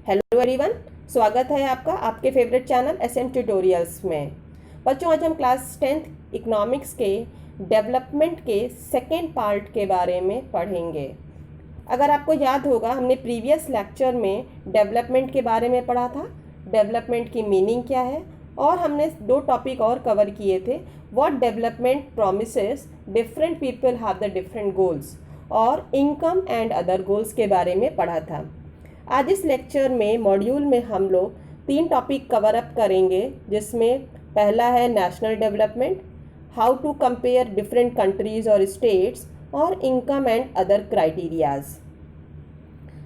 Hello everyone, स्वागत है आपका आपके फेवरेट चैनल एसएम ट्यूटोरियल्स में। बच्चों, आज हम क्लास 10th इकोनॉमिक्स के डेवलपमेंट के सेकेंड पार्ट के बारे में पढ़ेंगे। अगर आपको याद होगा, हमने प्रीवियस लेक्चर में डेवलपमेंट के बारे में पढ़ा था, डेवलपमेंट की मीनिंग क्या है, और हमने दो टॉपिक और कवर किए थे। What development promises, different people have the different goals, और इनकम एंड अदर गोल्स के बारे में पढ़ा था। आज इस लेक्चर में मॉड्यूल में हम लोग 3 टॉपिक कवर अप करेंगे, जिसमें पहला है national development, how to compare different countries और स्टेट्स, और इनकम एंड अदर क्राइटेरियाज।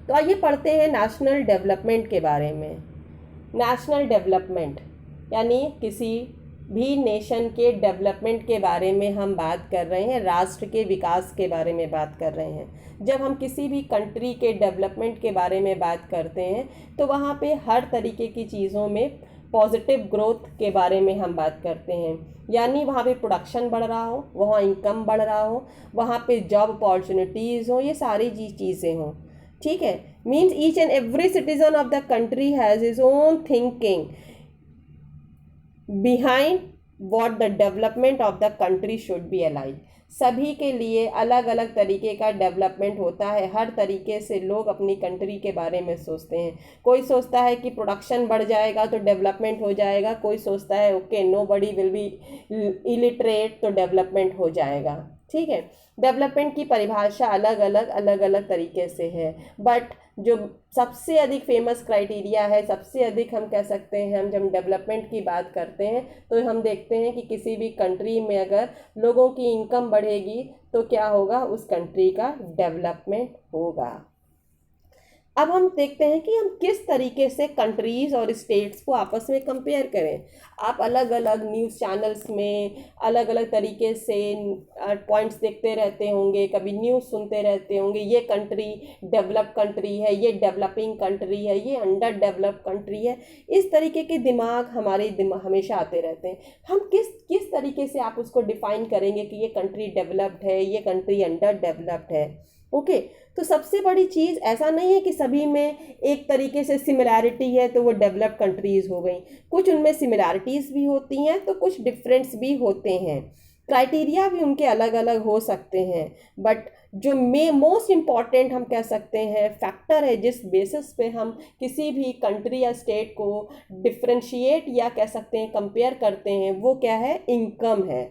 तो आइए पढ़ते हैं नेशनल डेवलपमेंट के बारे में। नेशनल डेवलपमेंट यानी किसी भी नेशन के डेवलपमेंट के बारे में हम बात कर रहे हैं, राष्ट्र के विकास के बारे में बात कर रहे हैं। जब हम किसी भी कंट्री के डेवलपमेंट के बारे में बात करते हैं तो वहाँ पे हर तरीके की चीज़ों में पॉजिटिव ग्रोथ के बारे में हम बात करते हैं, यानी वहाँ पे प्रोडक्शन बढ़ रहा हो, वहाँ इनकम बढ़ रहा हो, वहाँ पे जॉब अपॉर्चुनिटीज़ हो, ये सारी चीज़ें हों। ठीक है, means each and every citizen of the country has his own thinking behind what the development of the country should be alive. सभी के लिए अलग अलग तरीके का डेवलपमेंट होता है, हर तरीके से लोग अपनी कंट्री के बारे में सोचते हैं। कोई सोचता है कि प्रोडक्शन बढ़ जाएगा तो डेवलपमेंट हो जाएगा, कोई सोचता है okay nobody will be illiterate तो डेवलपमेंट हो जाएगा। ठीक है, डेवलपमेंट की परिभाषा अलग अलग तरीके से है, बट जो सबसे अधिक फेमस क्राइटेरिया है, सबसे अधिक हम कह सकते हैं, हम जब डेवलपमेंट की बात करते हैं तो हम देखते हैं कि किसी भी कंट्री में अगर लोगों की इनकम बढ़ेगी तो क्या होगा, उस कंट्री का डेवलपमेंट होगा। अब हम देखते हैं कि हम किस तरीके से कंट्रीज़ और स्टेट्स को आपस में कंपेयर करें। आप अलग अलग न्यूज़ चैनल्स में अलग अलग तरीके से पॉइंट्स देखते रहते होंगे, कभी न्यूज़ सुनते रहते होंगे, ये कंट्री डेवलप कंट्री है, ये डेवलपिंग कंट्री है, ये अंडर डेवलप कंट्री है। इस तरीके के दिमाग हमारे दिमाग हमेशा आते रहते हैं। हम किस तरीके से आप उसको डिफाइन करेंगे कि ये कंट्री डेवलप्ड है, ये कंट्री अंडर डेवलप्ड है। ओके, तो सबसे बड़ी चीज़ ऐसा नहीं है कि सभी में एक तरीके से सिमिलैरिटी है तो वो डेवलप्ड कंट्रीज़ हो गई। कुछ उनमें सिमिलैरिटीज़ भी होती हैं तो कुछ डिफरेंस भी होते हैं, क्राइटेरिया भी उनके अलग अलग हो सकते हैं। बट जो मोस्ट इम्पॉर्टेंट हम कह सकते हैं फैक्टर है, जिस बेसिस पे हम किसी भी कंट्री या स्टेट को डिफ्रेंशिएट या कह सकते हैं कंपेयर करते हैं, वो क्या है, इनकम है।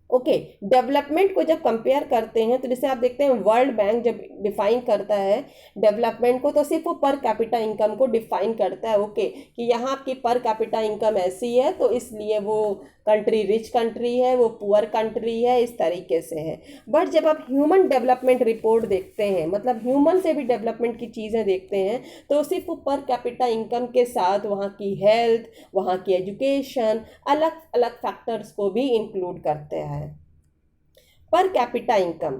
ओके, डेवलपमेंट को जब कंपेयर करते हैं तो जैसे आप देखते हैं वर्ल्ड बैंक जब डिफाइन करता है डेवलपमेंट को तो सिर्फ वो पर कैपिटा इनकम को डिफाइन करता है। ओके, कि यहाँ की पर कैपिटा इनकम ऐसी है तो इसलिए वो कंट्री रिच कंट्री है, वो पुअर कंट्री है, इस तरीके से है। बट जब आप ह्यूमन डेवलपमेंट रिपोर्ट देखते हैं, मतलब ह्यूमन से भी डेवलपमेंट की चीज़ें देखते हैं, तो सिर्फ पर कैपिटा इनकम के साथ वहाँ की हेल्थ, वहाँ की एजुकेशन, अलग अलग फैक्टर्स को भी इंक्लूड करते हैं। Per capita income,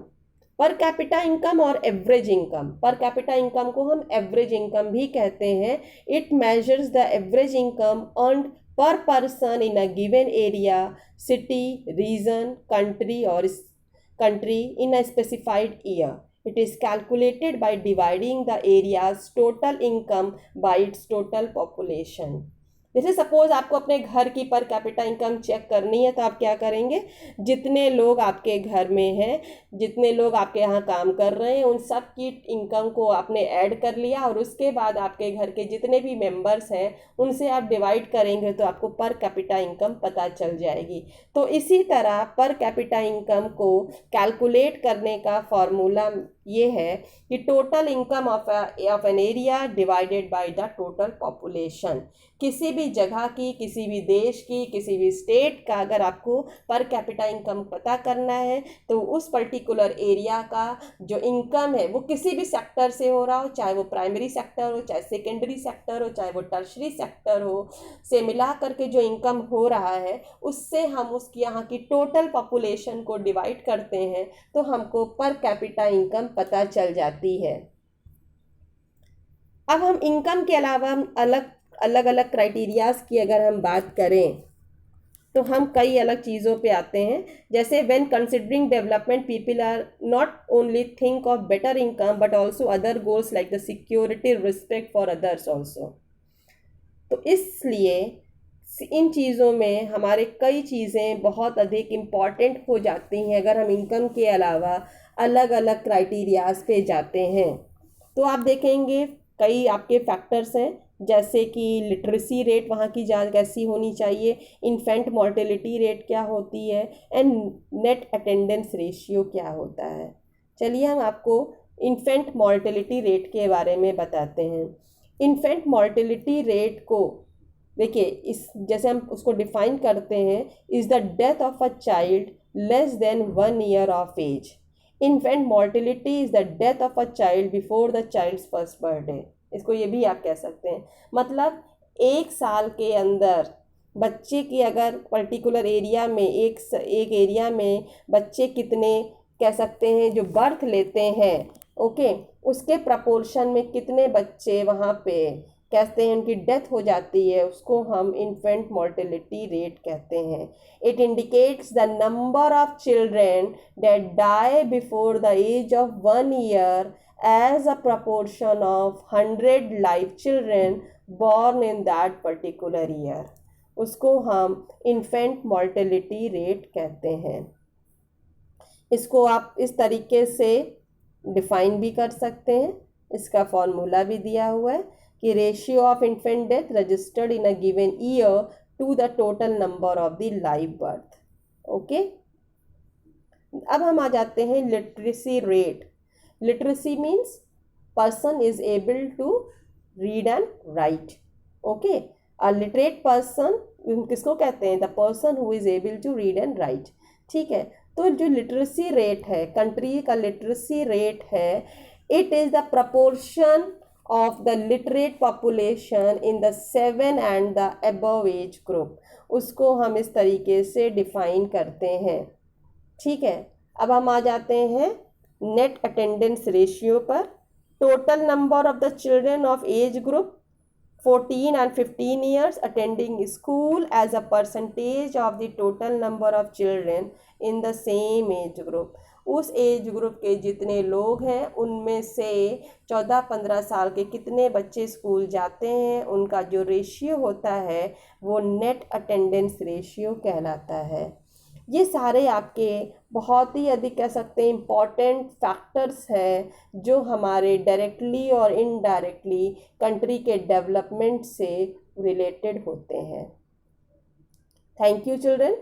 per capita income और average income, per capita income को हम एवरेज इनकम भी कहते हैं। It measures the average income earned per person in a given area, city, region, country और country in a specified year. It is calculated by dividing the area's total income by its total population. जैसे suppose आपको अपने घर की पर capita income check करनी है तो आप क्या करेंगे, जितने लोग आपके घर में हैं, जितने लोग आपके यहाँ काम कर रहे हैं, उन सब की इनकम को आपने ऐड कर लिया और उसके बाद आपके घर के जितने भी मेंबर्स हैं उनसे आप डिवाइड करेंगे तो आपको पर कैपिटा इनकम पता चल जाएगी। तो इसी तरह पर कैपिटा इनकम को कैलकुलेट करने का फॉर्मूला ये है कि total income of an area divided by the total population. किसी भी जगह की, किसी भी देश की, किसी भी स्टेट का अगर आपको पर कैपिटा इनकम पता करना है तो उस पर्टिकुलर एरिया का जो इनकम है वो किसी भी सेक्टर से हो रहा हो, चाहे वो प्राइमरी सेक्टर हो, चाहे सेकेंडरी सेक्टर हो, चाहे वो टर्शरी सेक्टर हो, से मिला करके जो इनकम हो रहा है उससे हम उसकी यहाँ की टोटल पॉपुलेशन को डिवाइड करते हैं तो हमको पर कैपिटा इनकम पता चल जाती है। अब हम इनकम के अलावा अलग अलग क्राइटेरियाज की अगर हम बात करें तो हम कई अलग चीज़ों पे आते हैं, जैसे when considering development people are not only think of better income but also other goals like the security, respect for others also. तो इसलिए इन चीज़ों में हमारे कई चीज़ें बहुत अधिक इम्पॉर्टेंट हो जाती हैं अगर हम इनकम के अलावा अलग अलग क्राइटेरियाज पे जाते हैं। तो आप देखेंगे कई आपके फैक्टर्स हैं, जैसे कि लिटरेसी रेट वहाँ की जान कैसी होनी चाहिए, इन्फेंट मॉर्टेलिटी रेट क्या होती है, एंड नेट अटेंडेंस रेशियो क्या होता है। चलिए हम आपको इन्फेंट मॉर्टेलिटी रेट के बारे में बताते हैं। इन्फेंट मॉर्टेलिटी रेट को देखिए, इस जैसे हम उसको डिफाइन करते हैं, is the death of a child less than 1 year of age. Infant mortality is the death of a child before the child's first birthday. इसको ये भी आप कह सकते हैं, मतलब 1 साल के अंदर बच्चे की अगर पर्टिकुलर एरिया में एक एरिया में बच्चे कितने कह सकते हैं जो बर्थ लेते हैं, ओके, उसके प्रपोर्शन में कितने बच्चे वहाँ पे कहते हैं उनकी डेथ हो जाती है, उसको हम इन्फेंट मॉर्टेलिटी रेट कहते हैं। It indicates the number of children that die before the age of 1 year as a proportion of 100 live children born in that particular year। उसको हम इन्फेंट मॉर्टेलिटी रेट कहते हैं। इसको आप इस तरीके से डिफाइन भी कर सकते हैं, इसका फॉर्मूला भी दिया हुआ है कि ratio of infant death registered in a given year to the total number of the live birth. Okay, अब हम आ जाते हैं literacy rate. Literacy means person is able to read and write. Okay, a literate person किसको कहते हैं? The person who is able to read and write. ठीक है, तो जो लिटरेसी रेट है, कंट्री का लिटरेसी रेट है, it is the proportion of the literate population in the 7 and the above age group। उसको हम इस तरीके से डिफाइन करते हैं। ठीक है, अब हम आ जाते हैं नेट अटेंडेंस रेशियो पर। Total number of the children of age group 14 and 15 years attending school as a percentage of the total number of children in the same age group। उस एज ग्रुप के जितने लोग हैं उनमें से 14-15 साल के कितने बच्चे स्कूल जाते हैं, उनका जो रेशियो होता है वो नेट अटेंडेंस रेशियो कहलाता है। ये सारे आपके बहुत ही अधिक कह सकते हैं इम्पॉर्टेंट फैक्टर्स हैं जो हमारे डायरेक्टली और इनडायरेक्टली कंट्री के डेवलपमेंट से रिलेटेड होते हैं। Thank you children.